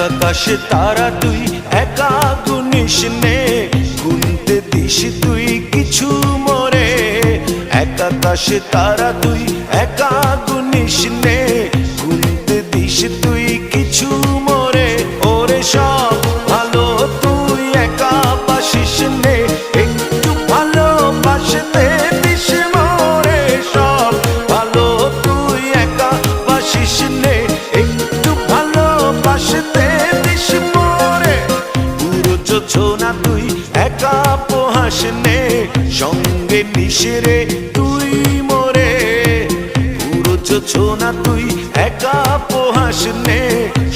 আকাশে তারা তুই একা গুনিস নে, গুনতে দিস তুই কিছু মোরে। আকাশে তারা তুই একা গুনিস নে, গুনতে দিস তুই কিছু মোরে। ওরে সব ভালো তুই একা বাসিস নে, একটু ভালোবাসতে দিস মোরে। সব ভালো তুই একা বাসিস নে, একটু ভালোবাসতে দিস মোরে। পুরো যোছনা তুই একা পোহাস নে, সঙ্গে নিস রে তুই মোরে। পুরো যোছনা তুই একা পোহাস নে,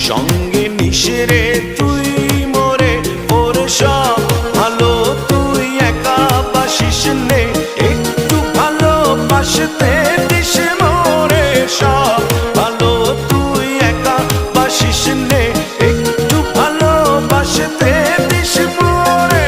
সঙ্গে নিস রে তুই মোরে। ওরে সব ভালো তুই একা বাসিস নে, একটু ভালোবাসতে দিস মোরে। সব ভালো তুই একা বাসিস নে, একটু ভালোবাসতে দিস মোরে।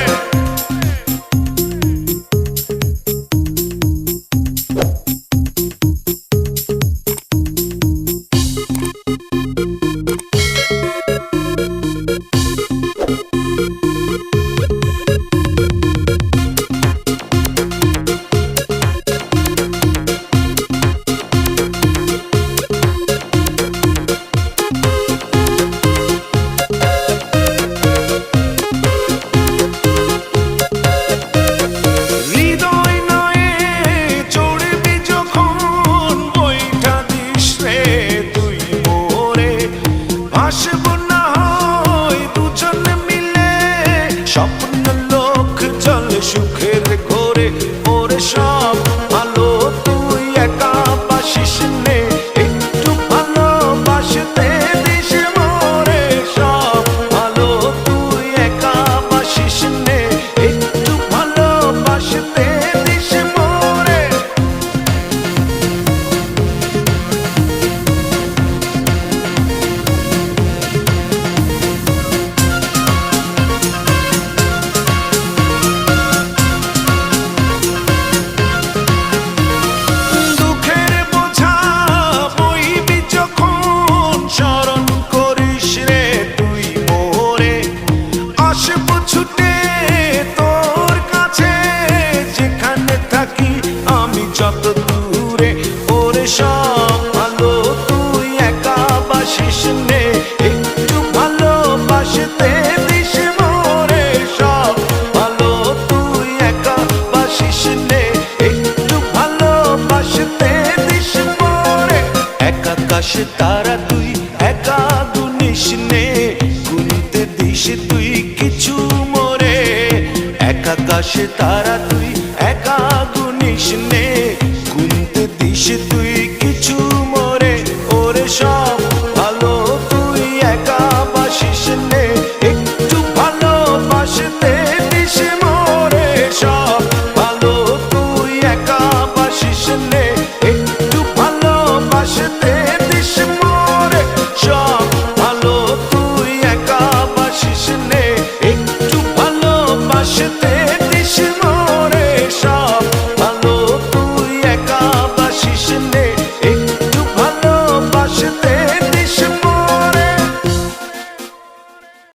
স্বপ্ন লোক চলে সুখের ঘরে। ওরে সব ভালো তুই একা বাসিস নে, একটু ভালোবাসতে দিস মোরে। সব ভালো তুই একা বাসিস নে, একটু ভালোবাসতে দিস মোরে। যত দূরে ওরে সব ভালো তুই একা বাসিস নে, একটু ভালোবাসতে দিস মোরে। সব ভালো তুই একা বাসিস নে, একটু ভালোবাসতে দিস মোরে। আকাশে তারা তুই একা গুনিস নে, গুনতে দিস তুই কিছু মোরে। আকাশে তারা তুই একা গুনিস নে,